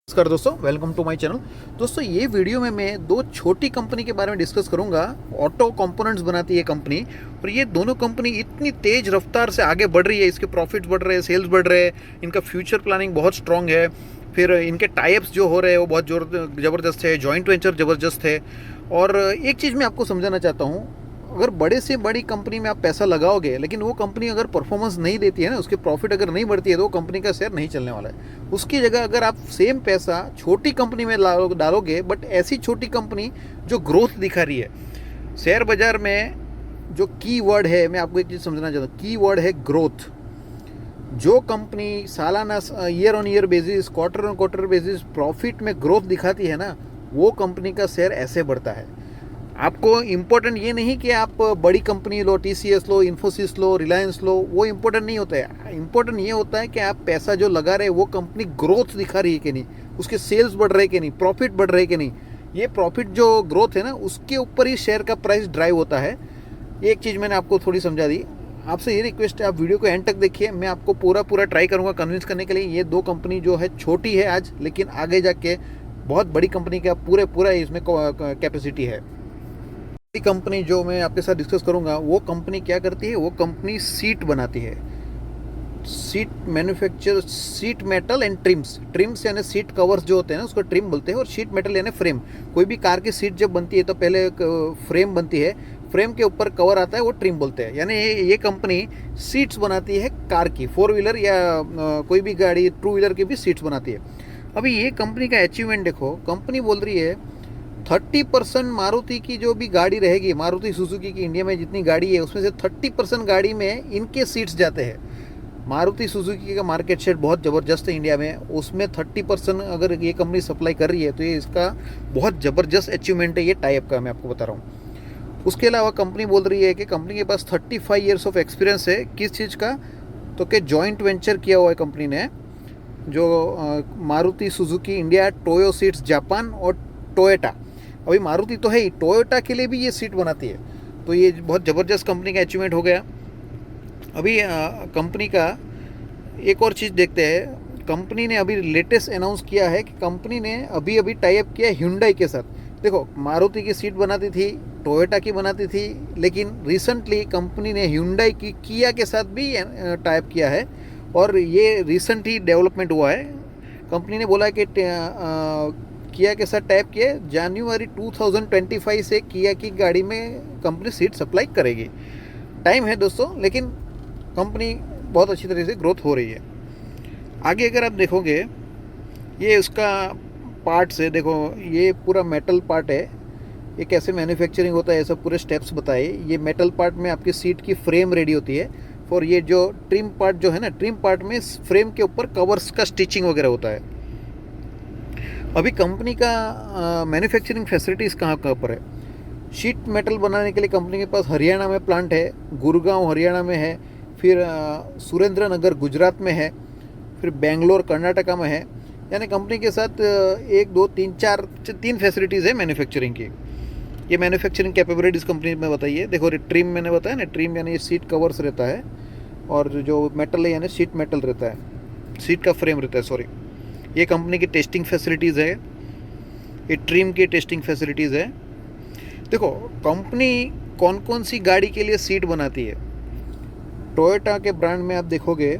नमस्कार दोस्तों, welcome to my channel. दोस्तों, ये वीडियो में मैं दो छोटी कंपनी के बारे में डिस्कस करूंगा। ऑटो कंपोनेंट्स बनाती है कंपनी, और ये दोनों कंपनी इतनी तेज रफ्तार से आगे बढ़ रही है, इसके प्रॉफिट्स बढ़ रहे हैं, सेल्स बढ़ रहे हैं, इनका फ्यूचर प्लानिंग बहुत स्ट्रांग है। फिर इनके टाइप्स जो हो रहे हैं वो बहुत ज़बरदस्त है, जॉइंट वेंचर ज़बरदस्त है। और एक चीज़ मैं आपको समझाना चाहता हूँ, अगर बड़े से बड़ी कंपनी में आप पैसा लगाओगे लेकिन वो कंपनी अगर परफॉर्मेंस नहीं देती है ना, उसकी प्रॉफिट अगर नहीं बढ़ती है, तो वो कंपनी का शेयर नहीं चलने वाला है। उसकी जगह अगर आप सेम पैसा छोटी कंपनी में डालोगे, बट ऐसी छोटी कंपनी जो ग्रोथ दिखा रही है, शेयर बाजार में जो की वर्ड है, मैं आपको एक चीज़ समझना चाहता हूँ, की वर्ड है ग्रोथ। जो कंपनी सालाना, year on year basis, quarter on quarter basis profit में ग्रोथ दिखाती है ना, वो कंपनी का शेयर ऐसे बढ़ता है। आपको इम्पोर्टेंट ये नहीं कि आप बड़ी कंपनी लो, टीसीएस लो, इन्फोसिस लो, रिलायंस लो, वो इम्पोर्टेंट नहीं होता है। इम्पोर्टेंट ये होता है कि आप पैसा जो लगा रहे हैं वो कंपनी ग्रोथ दिखा रही है कि नहीं, उसके सेल्स बढ़ रहे कि नहीं, प्रॉफिट बढ़ रहे कि नहीं। ये प्रॉफिट जो ग्रोथ है ना, उसके ऊपर ही शेयर का प्राइस ड्राइव होता है। एक चीज़ मैंने आपको थोड़ी समझा दी। आपसे ये रिक्वेस्ट है, आप वीडियो को एंड तक देखिए। मैं आपको पूरा ट्राई करूँगा कन्विंस करने के लिए। ये दो कंपनी जो है छोटी है आज, लेकिन आगे जाके बहुत बड़ी कंपनी का पूरा इसमें कैपेसिटी है। कंपनी जो मैं आपके साथ डिस्कस करूंगा, वो कंपनी क्या करती है, वो कंपनी सीट बनाती है। Seat manufacture, seat metal and TRIMS यानी सीट कवर्स जो होते हैं ना, उसको ट्रिम बोलते हैं। और सीट मेटल यानी फ्रेम। कोई भी कार की सीट जब बनती है तो पहले फ्रेम बनती है, फ्रेम के ऊपर कवर आता है, वो ट्रिम बोलते हैं। यानी ये कंपनी सीट्स बनाती है कार की, 4 व्हीलर या कोई भी गाड़ी, 2 व्हीलर की भी सीट्स बनाती है। अभी ये कंपनी का अचीवमेंट देखो, कंपनी बोल रही है 30% मारुति की जो भी गाड़ी रहेगी, मारुति सुजुकी की इंडिया में जितनी गाड़ी है उसमें से 30% गाड़ी में इनके सीट्स जाते हैं। मारुति सुजुकी का मार्केट शेयर बहुत ज़बरदस्त है इंडिया में, उसमें 30% अगर ये कंपनी सप्लाई कर रही है तो ये इसका बहुत ज़बरदस्त अचीवमेंट है, ये टाइप का मैं आपको बता रहा हूँ। उसके अलावा कंपनी बोल रही है कि कंपनी के पास 35 ईयर्स ऑफ एक्सपीरियंस है। किस चीज़ का? तो कि जॉइंट वेंचर किया हुआ है कंपनी ने, जो Maruti Suzuki India, Toyo seats Japan और टोयोटा। अभी मारुति तो है ही, टोयोटा के लिए भी ये सीट बनाती है। तो ये बहुत ज़बरदस्त कंपनी का अचीवमेंट हो गया। अभी कंपनी का एक और चीज़ देखते हैं। कंपनी ने अभी लेटेस्ट अनाउंस किया है कि कंपनी ने अभी अभी टाई अप किया ह्युंडई के साथ। देखो, मारुति की सीट बनाती थी, टोयोटा की बनाती थी, लेकिन रिसेंटली कंपनी ने ह्युंडई की, किया के साथ भी टाई अप किया है। और ये रिसेंट ही डेवलपमेंट हुआ है। कंपनी ने बोला कि किया के साथ टैप किए, जनवरी 2025 से किया की गाड़ी में कंपनी सीट सप्लाई करेगी। टाइम है दोस्तों, लेकिन कंपनी बहुत अच्छी तरह से ग्रोथ हो रही है। आगे अगर आप देखोगे, ये उसका पार्ट्स है। देखो, ये पूरा मेटल पार्ट है। ये कैसे मैन्युफैक्चरिंग होता है, ये सब पूरे स्टेप्स बताए। ये मेटल पार्ट में आपकी सीट की फ्रेम रेडी होती है। और ये जो ट्रिम पार्ट जो है ना, ट्रिम पार्ट में फ्रेम के ऊपर कवर्स का स्टिचिंग वगैरह होता है। अभी कंपनी का मैन्युफैक्चरिंग फैसिलिटीज़ कहाँ कहाँ पर है? शीट मेटल बनाने के लिए कंपनी के पास हरियाणा में प्लांट है, गुड़गांव हरियाणा में है, फिर सुरेंद्र नगर गुजरात में है, फिर बेंगलोर कर्नाटका में है। यानी कंपनी के साथ 1 2 3 4 3 फैसिलिटीज़ है मैन्युफैक्चरिंग की। ये मैन्युफैक्चरिंग कैपेबिलिटीज़ कंपनी में बताइए। देखो, ट्रिम मैंने बताया ना, ट्रिम यानी सीट कवर्स रहता है, और जो मेटल है यानी सीट मेटल रहता है, सीट का फ्रेम रहता है, सॉरी। ये कंपनी की टेस्टिंग फैसिलिटीज़ है, ये ट्रिम की टेस्टिंग फैसिलिटीज़ है। देखो, कंपनी कौन कौन सी गाड़ी के लिए सीट बनाती है। टोयोटा के ब्रांड में आप देखोगे,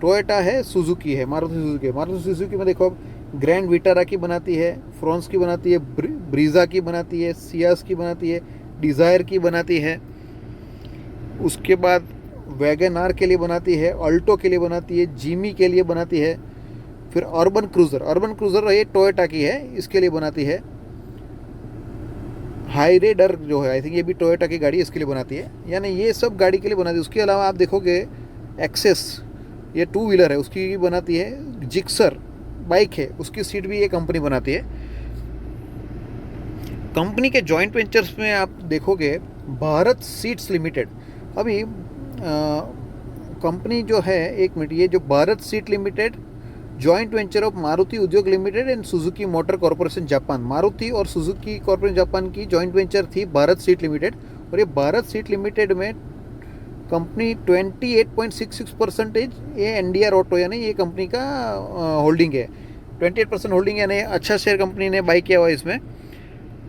टोयोटा है, सुजुकी है, मारुति सुजुकी में देखो, ग्रैंड विटारा की बनाती है, फ्रॉन्स की बनाती है, ब्रीजा की बनाती है, सियास की बनाती है, डिज़ायर की बनाती है। उसके बाद वैगन आर के लिए बनाती है, अल्टो के लिए बनाती है, जीमी के लिए बनाती है। फिर अर्बन क्रूज़र ये टोयोटा की है, इसके लिए बनाती है। हाईरेडर जो है, आई थिंक ये भी टोयोटा की गाड़ी, इसके लिए बनाती है। यानी ये सब गाड़ी के लिए बनाती है। उसके अलावा आप देखोगे, एक्सेस, ये 2 व्हीलर है, उसकी भी बनाती है। जिक्सर बाइक है, उसकी सीट भी ये कंपनी बनाती है। कंपनी के जॉइंट वेंचर्स में आप देखोगे, भारत सीट्स लिमिटेड। अभी कंपनी जो है, एक मिनट, ये जो Bharat seat limited joint venture of Maruti Udyog limited and Suzuki motor corporation Japan. Maruti और सुजुकी कॉर्पोरेशन जापान की जॉइंट वेंचर थी भारत सीट लिमिटेड। और ये भारत सीट लिमिटेड में कंपनी 28.66% ये एनडीआर ऑटो यानी ये कंपनी का होल्डिंग है। 28% होल्डिंग यानी अच्छा शेयर कंपनी ने बाई किया हुआ है इसमें।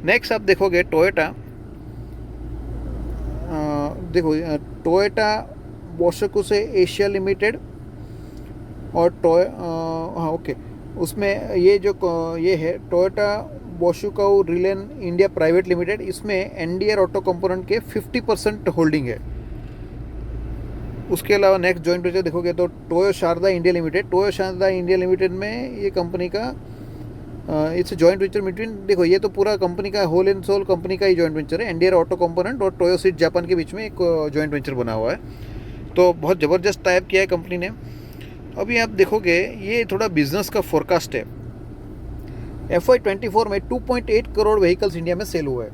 नेक्स्ट आप देखोगे टोयोटा, देखो टोयोटा बोशोकू से एशिया लिमिटेड और हाँ ओके, उसमें ये जो ये है टोयोटा बोशोकू रिलेन इंडिया प्राइवेट लिमिटेड, इसमें एनडीआर ऑटो कंपोनेंट के 50% होल्डिंग है। उसके अलावा नेक्स्ट जॉइंट वेंचर देखोगे तो Toyo Sharda India Limited, Toyo Sharda India Limited में ये कंपनी का इट्स जॉइंट वेंचर बिटवीन, देखो ये तो पूरा कंपनी का होल एंड सोल कंपनी का ही जॉइंट वेंचर है। एनडीआर ऑटो कंपोनेंट और टोयो सीट जापान के बीच में एक जॉइंट वेंचर बना हुआ है। तो बहुत ज़बरदस्त टाइप किया है कंपनी ने। अभी आप देखोगे ये थोड़ा बिजनेस का फोरकास्ट है। FY24 में 2.8 करोड़ व्हीकल्स इंडिया में सेल हुआ है,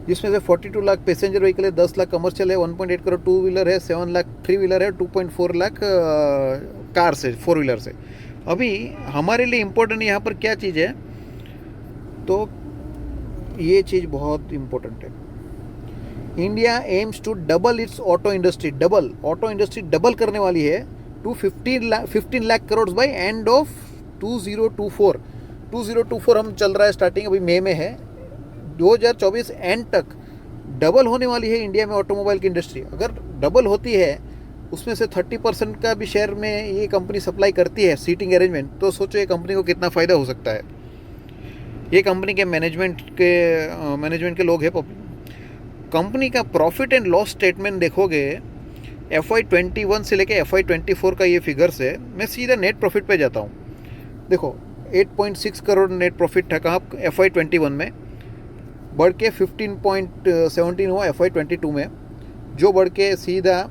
जिसमें से 42 लाख पैसेंजर व्हीकल है, 10 लाख कमर्शियल है, 1.8 करोड़ टू व्हीलर है, 7 लाख थ्री व्हीलर है, 2.4 लाख कार से, फोर व्हीलर से। अभी हमारे लिए इम्पोर्टेंट यहाँ पर क्या चीज़ है, तो ये चीज़ बहुत इम्पोर्टेंट है। India aims to double its auto industry, double auto industry double करने वाली है to 15 lakh crore by end of 2024 हम चल रहा है, स्टार्टिंग अभी मई में है, 2024 एंड तक डबल होने वाली है इंडिया में ऑटोमोबाइल की इंडस्ट्री। अगर डबल होती है, उसमें से 30% का भी शेयर में ये कंपनी सप्लाई करती है सीटिंग अरेंजमेंट, तो सोचो ये कंपनी को कितना फ़ायदा हो सकता है। ये कंपनी के मैनेजमेंट के लोग हैं। कंपनी का प्रॉफिट एंड लॉस स्टेटमेंट देखोगे FY21 से लेके FY24 का ये फिगर्स है। मैं सीधा नेट प्रॉफिट पे जाता हूँ। देखो 8.6 करोड़ नेट प्रॉफिट था कहाँ FY21 में, बढ़ के 15.17 हुआ FY22 में, जो बढ़ के सीधा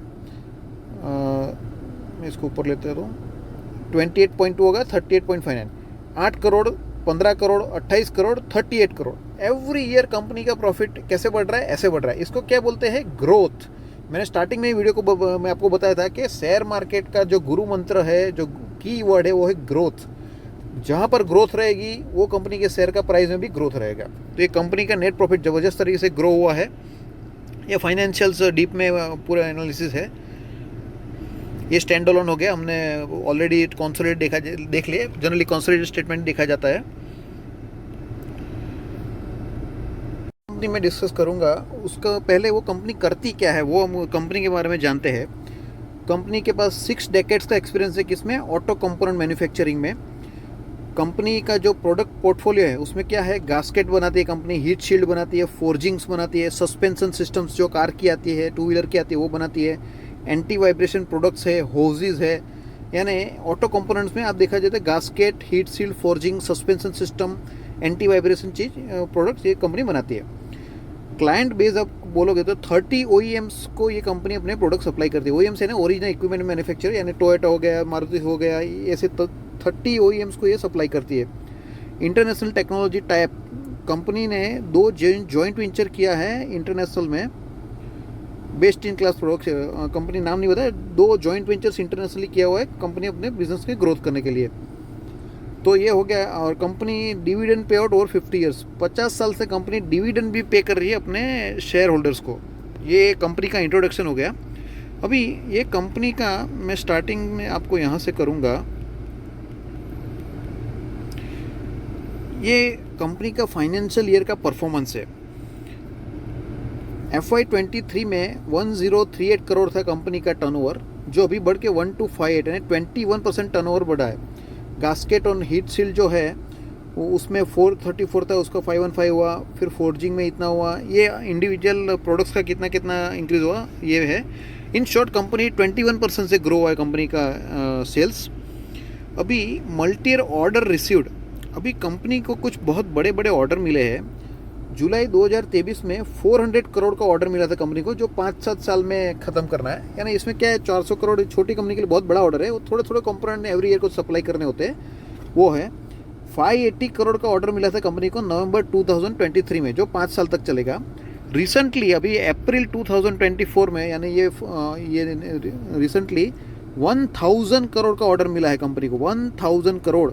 मैं इसको ऊपर लेते हैं तो 28.2 होगा, 38.59, 8 crore, 15 crore, 28 crore, 38 crore. Every year company का प्रॉफिट कैसे बढ़ रहा है, ऐसे बढ़ रहा है। इसको क्या बोलते हैं, ग्रोथ। मैंने स्टार्टिंग में वीडियो को मैं आपको बताया था कि शेयर मार्केट का जो गुरु मंत्र है, जो की वर्ड है, वो है ग्रोथ। जहाँ पर ग्रोथ रहेगी वो कंपनी के शेयर का प्राइस में भी ग्रोथ रहेगा। तो ये कंपनी का नेट प्रॉफिट ज़बरदस्त तरीके से ग्रो हुआ है। ये फाइनेंशियल्स डीप में पूरा एनालिसिस है। ये स्टैंड अलोन हो गया, हमने ऑलरेडी कंसोलिडेट देख लिया। जनरली कंसोलिडेटेड स्टेटमेंट देखा जाता है। कंपनी में डिस्कस करूंगा, उसका पहले वो कंपनी करती क्या है, वो हम कंपनी के बारे में जानते हैं। कंपनी के पास 6 डेकेड्स का एक्सपीरियंस है, किसमें, ऑटो कंपोनेंट मैन्युफैक्चरिंग में। कंपनी का जो प्रोडक्ट पोर्टफोलियो है उसमें क्या है, गास्केट बनाती है कंपनी, हीट शील्ड बनाती है, फोर्जिंग्स बनाती है, सस्पेंशन सिस्टम्स जो कार की आती है, टू व्हीलर की आती है वो बनाती है, एंटी वाइब्रेशन प्रोडक्ट्स है, होजिज है। यानी ऑटो कंपोनेंट्स में आप देखा जाए तो gasket, heat shield, forging, suspension system, anti vibration चीज़ प्रोडक्ट्स ये कंपनी बनाती है। क्लाइंट बेस आप बोलोगे तो 30 OEMs को ये कंपनी अपने प्रोडक्ट सप्लाई करती है। OEMs है ना, ओरिजिनल इक्विपमेंट मैन्युफैक्चरर, यानी टोयोटा हो गया, मारुति हो गया, ऐसे 30 OEMs को ये सप्लाई करती है। इंटरनेशनल टेक्नोलॉजी टाइप कंपनी ने 2 जॉइंट वेंचर किया है इंटरनेशनल में, best in class product. Company नाम नहीं बताया, 2 जॉइंट वेंचर्स इंटरनेशनली किया हुआ है कंपनी अपने बिजनेस के ग्रोथ करने के लिए। तो ये हो गया। और company dividend pay out over 50 years, 50 साल से कंपनी डिविडेंड भी पे कर रही है अपने शेयर होल्डर्स को। ये कंपनी का इंट्रोडक्शन हो गया। अभी ये कंपनी का मैं स्टार्टिंग में आपको यहाँ से करूँगा। ये कंपनी का फाइनेंशियल ईयर का परफॉर्मेंस है। FY23 में 1038 करोड़ था कंपनी का टर्नओवर, जो अभी बढ़ के 1258 यानी 21% टर्नओवर बढ़ा है। गास्केट और हीट सील्ड जो है वो उसमें 434 था, उसका 515 हुआ, फिर फोर्जिंग में इतना हुआ। ये इंडिविजुअल प्रोडक्ट्स का कितना कितना इंक्रीज हुआ ये है। इन शॉर्ट कंपनी 21% से ग्रो हुआ है कंपनी का सेल्स। अभी मल्टी ऑर्डर रिसीव्ड, अभी कंपनी को कुछ बहुत बड़े बड़े ऑर्डर मिले हैं। जुलाई 2023 में 400 करोड़ का ऑर्डर मिला था कंपनी को, जो 5-7 साल में ख़त्म करना है। यानी इसमें क्या है, 400 करोड़ छोटी कंपनी के लिए बहुत बड़ा ऑर्डर है। वो थोड़े थोड़े कंपोनेंट एवरी ईयर को सप्लाई करने होते हैं, वो है। 580 करोड़ का ऑर्डर मिला था कंपनी को नवंबर 2023 में, जो 5 साल तक चलेगा। रिसेंटली अभी अप्रैल 2024 में, यानी ये रिसेंटली 1000 करोड़ का ऑर्डर मिला है कंपनी को। 1000 करोड़,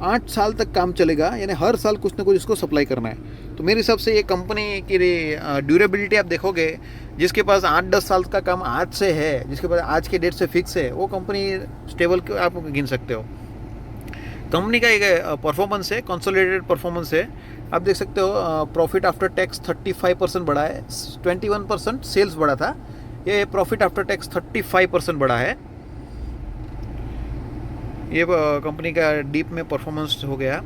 8 साल तक काम चलेगा, यानी हर साल कुछ ना कुछ इसको सप्लाई करना है। तो मेरे हिसाब से ये कंपनी की ड्यूरेबिलिटी आप देखोगे, जिसके पास 8-10 साल का काम आज से है, जिसके पास आज के डेट से फिक्स है, वो कंपनी स्टेबल आप गिन सकते हो। कंपनी का एक परफॉर्मेंस है, कंसोलिडेटेड परफॉर्मेंस है। आप देख सकते हो प्रॉफिट आफ्टर टैक्स 35% बढ़ा है, 21% सेल्स बढ़ा था, ये प्रॉफिट आफ्टर टैक्स 35% बढ़ा है। ये कंपनी का डीप में परफॉर्मेंस हो गया।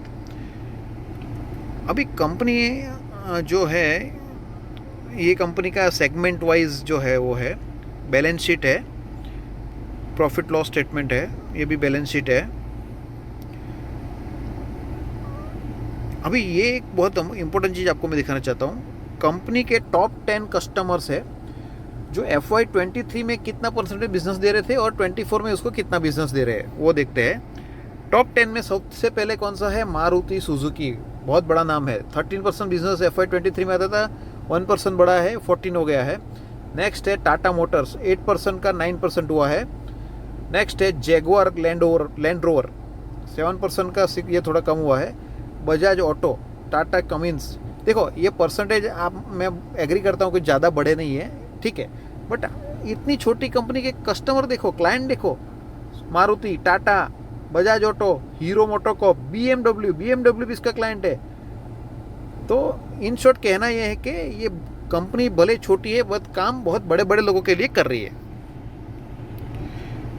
अभी कंपनी जो है, ये कंपनी का सेगमेंट वाइज जो है वो है, बैलेंस शीट है, प्रॉफिट लॉस स्टेटमेंट है, ये भी बैलेंस शीट है। अभी ये एक बहुत इंपॉर्टेंट चीज़ आपको मैं दिखाना चाहता हूँ, कंपनी के टॉप 10 कस्टमर्स है जो FY23 में कितना परसेंटेज बिजनेस दे रहे थे और 24 में उसको कितना बिजनेस दे रहे हैं, वो देखते हैं। टॉप 10 में सबसे पहले कौन सा है, मारुति सुजुकी, बहुत बड़ा नाम है, 13% बिजनेस FY23 में आता था, 1% बढ़ा है, 14 हो गया है। नेक्स्ट है टाटा मोटर्स, 8% का 9% हुआ है। नेक्स्ट है जैगुआर लैंड रोवर, 7% का ये थोड़ा कम हुआ है। बजाज ऑटो, टाटा कमिंस, देखो ये परसेंटेज आप, मैं एग्री करता हूँ कि ज़्यादा बढ़े नहीं है, ठीक है, बट इतनी छोटी कंपनी के कस्टमर देखो, क्लाइंट देखो, Maruti, Tata, Bajaj auto, hero MotoCorp, BMW भी इसका क्लाइंट है। तो इन शॉर्ट कहना यह है कि ये कंपनी भले छोटी है बट काम बहुत बड़े बड़े लोगों के लिए कर रही है।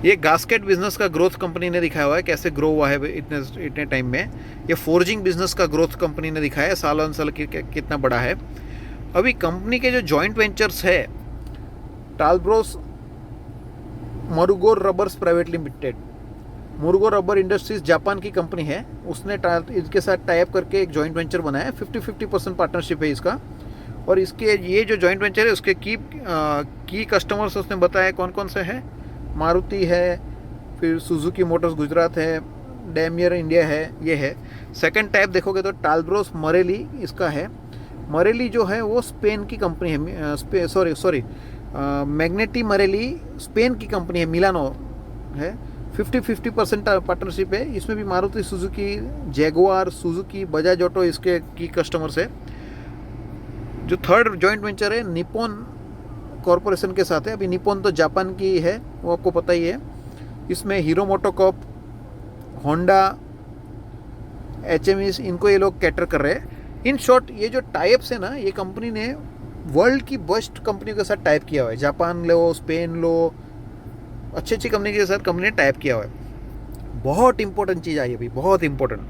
ये गास्केट बिजनेस का ग्रोथ कंपनी ने दिखाया हुआ है, कैसे ग्रो हुआ है इतने टाइम में। ये फोर्जिंग बिजनेस का ग्रोथ कंपनी ने दिखाया है, साल ऑन साल कितना बड़ा है। अभी कंपनी के जो जॉइंट वेंचर्स है, Talbros Marugo rubbers private limited, Marugo rubber industries Japan की कंपनी है, उसने इसके साथ टाई अप करके एक जॉइंट वेंचर बनाया है, 50-50% पार्टनरशिप है इसका। और इसके ये जो जॉइंट वेंचर है उसके की कस्टमर्स उसने बताया कौन कौन से हैं, मारुति है, फिर सुजुकी मोटर्स गुजरात है, डैमियर इंडिया है, ये है। सेकंड टाइप देखोगे तो टालब्रोस मरेली इसका है। मरेली जो है वो स्पेन की कंपनी है, सॉरी मैग्नेटी मरेली स्पेन की कंपनी है, मिलानो है, 50-50% पार्टनरशिप है। इसमें भी Maruti Suzuki, Jaguar, Suzuki, Bajaj auto इसके की कस्टमर्स है। जो थर्ड जॉइंट वेंचर है निप्पॉन कॉरपोरेशन के साथ है। अभी निप्पॉन तो जापान की है, वो आपको पता ही है। इसमें हीरो मोटोकॉर्प, होंडा, HMS, इनको ये लोग कैटर कर रहे हैं। इन शॉर्ट ये जो टाइप्स है ना, ये कंपनी ने वर्ल्ड की बेस्ट कंपनियों के साथ टाइप किया हुआ है। जापान लो, स्पेन लो, अच्छी अच्छी कंपनी के साथ कंपनी ने टाइप किया हुआ है। बहुत इंपॉर्टेंट चीज़ आई अभी, बहुत इंपॉर्टेंट,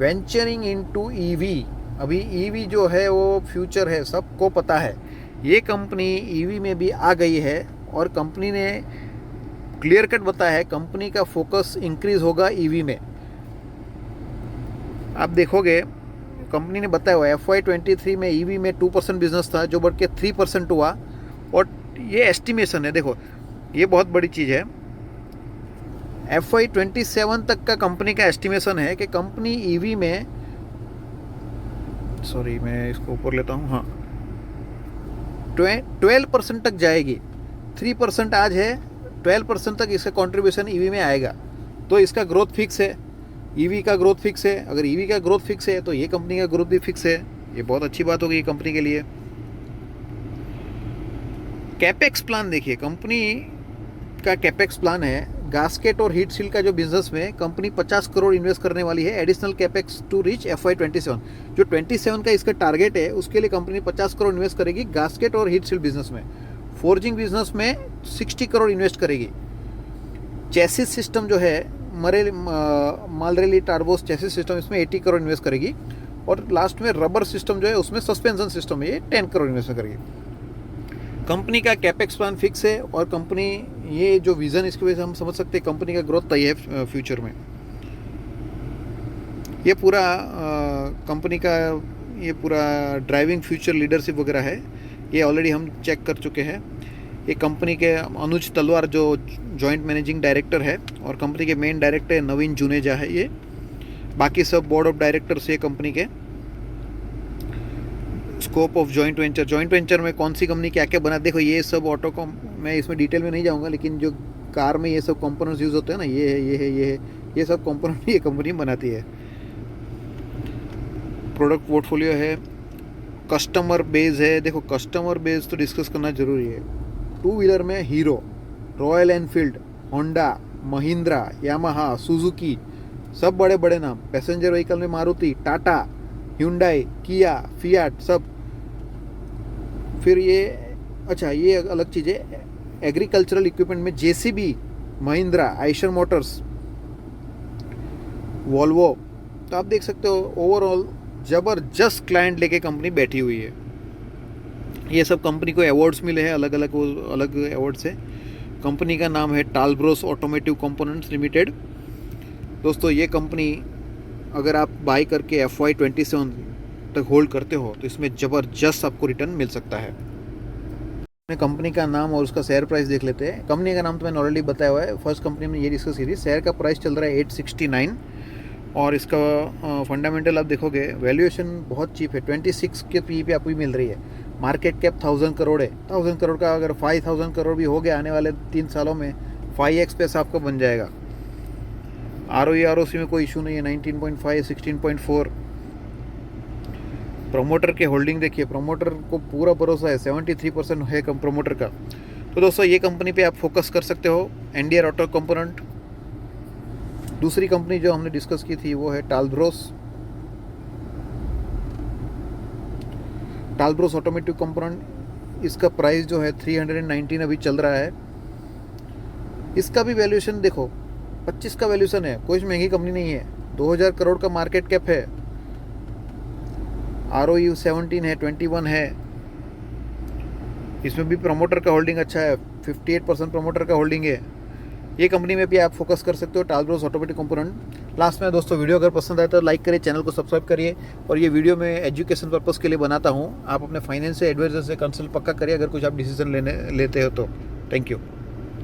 वेंचरिंग इनटू EV। अभी EV जो है वो फ्यूचर है, सबको पता है। ये कंपनी EV में भी आ गई है और कंपनी ने क्लियर कट बताया है कंपनी का फोकस इंक्रीज होगा EV में। आप देखोगे कंपनी ने बताया हुआ FY23 में EV में 2% बिजनेस था जो बढ़ के 3% हुआ। और ये एस्टिमेशन है, देखो ये बहुत बड़ी चीज़ है, FY27 तक का कंपनी का एस्टिमेशन है कि कंपनी EV में, सॉरी मैं इसको ऊपर लेता हूँ, हाँ 12% तक जाएगी। 3% आज है, 12% तक इसका कंट्रीब्यूशन EV में आएगा। तो इसका ग्रोथ फिक्स है, EV का ग्रोथ फिक्स है। अगर EV का ग्रोथ फिक्स है तो ये कंपनी का ग्रोथ भी फिक्स है। ये बहुत अच्छी बात होगी कंपनी के लिए। कैपेक्स प्लान देखिए, कंपनी का कैपेक्स प्लान है, गास्केट और हीट सील का जो बिजनेस में कंपनी 50 करोड़ इन्वेस्ट करने वाली है, additional capex to reach FY27। जो 27 का इसका टारगेट है उसके लिए कंपनी 50 करोड़ इन्वेस्ट करेगी गास्केट और हीट सील बिजनेस में। फोर्जिंग बिजनेस में 60 करोड़ इन्वेस्ट करेगी। चेसिस सिस्टम जो है मालरेली टार्बोस चेसिस सिस्टम, इसमें 80 करोड़ इन्वेस्ट करेगी। और लास्ट में रबर सिस्टम जो है उसमें सस्पेंशन सिस्टम है, ये 10 करोड़ इन्वेस्ट करेगी। कंपनी का कैपेक्स प्लान फिक्स है और कंपनी, ये जो विज़न इसकी वजह से हम समझ सकते हैं कंपनी का ग्रोथ तय है फ्यूचर में। ये पूरा कंपनी का ये पूरा ड्राइविंग फ्यूचर लीडरशिप वगैरह है, ये ऑलरेडी हम चेक कर चुके हैं। ये कंपनी के अनुज तलवार जो जॉइंट मैनेजिंग डायरेक्टर है और कंपनी के मेन डायरेक्टर नवीन जुनेजा है ये। बाकी सब बोर्ड ऑफ डायरेक्टर्स है कंपनी के। स्कोप ऑफ जॉइंट वेंचर में कौन सी कंपनी क्या क्या बना, देखो ये सब ऑटो को मैं इसमें डिटेल में नहीं जाऊंगा, लेकिन जो कार में ये सब कंपोनेंट्स यूज़ होते हैं ना, ये सब कंपोनेंट ये कंपनी बनाती है। प्रोडक्ट पोर्टफोलियो है, कस्टमर बेस है। देखो कस्टमर बेस तो डिस्कस करना जरूरी है। 2 व्हीलर में hero, royal Enfield, Honda, Mahindra, Yamaha, Suzuki, सब बड़े बड़े नाम। पैसेंजर व्हीकल में मारुति, टाटा, hyundai, किया, फियाट सब। फिर ये अच्छा ये अलग चीज़ है, एग्रीकल्चरल इक्विपमेंट में JCB, Mahindra, Eicher Motors, Volvo. तो आप देख सकते हो ओवरऑल ज़बरदस्त क्लाइंट लेके कंपनी बैठी हुई है। ये सब कंपनी को अवार्ड्स मिले हैं, अलग अलग अवार्ड्स है। कंपनी का नाम है टालब्रोस ऑटोमेटिव कंपोनेंट्स लिमिटेड। दोस्तों ये कंपनी अगर आप बाई करके FY27 तक होल्ड करते हो तो इसमें ज़बरदस्त आपको रिटर्न मिल सकता है। कंपनी का नाम और उसका शेयर प्राइस देख लेते हैं। कंपनी का नाम तो मैंने ऑलरेडी बताया हुआ है, फर्स्ट कंपनी में ये डिस्कस की थी। शेयर का प्राइस चल रहा है 869 और इसका फंडामेंटल आप देखोगे वैल्यूएशन बहुत चीप है, 26 के पी पे आपको मिल रही है। मार्केट कैप 1000 करोड़ है। 1000 करोड़ का अगर 5000 करोड़ भी हो गया आने वाले 3 सालों में 5x पैसा आपका बन जाएगा। ROE ROC में कोई इशू नहीं है, 19.5, 16.4। प्रोमोटर के होल्डिंग देखिए, प्रोमोटर को पूरा भरोसा है, 73% है कम प्रोमोटर का। तो दोस्तों ये कंपनी पे आप फोकस कर सकते हो, एनडीआर ऑटो कंपोनेंट। दूसरी कंपनी जो हमने डिस्कस की थी वो है टालब्रोस ऑटोमेटिव कंपोनेंट। इसका प्राइस जो है 319 अभी चल रहा है। इसका भी वैल्यूएशन देखो 25 का वैल्यूएशन है, कोई महंगी कंपनी नहीं है। 2000 करोड़ का मार्केट कैप है, ROE 17 है, 21 है। इसमें भी प्रमोटर का होल्डिंग अच्छा है, 58% प्रमोटर का होल्डिंग है। ये कंपनी में भी आप फोकस कर सकते हो, टालब्रोस ऑटोमेटिक कंपोनेंट। लास्ट में दोस्तों वीडियो अगर पसंद आए तो लाइक करिए, चैनल को सब्सक्राइब करिए। और ये वीडियो मैं एजुकेशन पर्पस के लिए बनाता हूँ, आप अपने फाइनेंस एडवाइजर से कंसल्ट पक्का करिए अगर कुछ आप डिसीजन लेते हो तो। Thank you.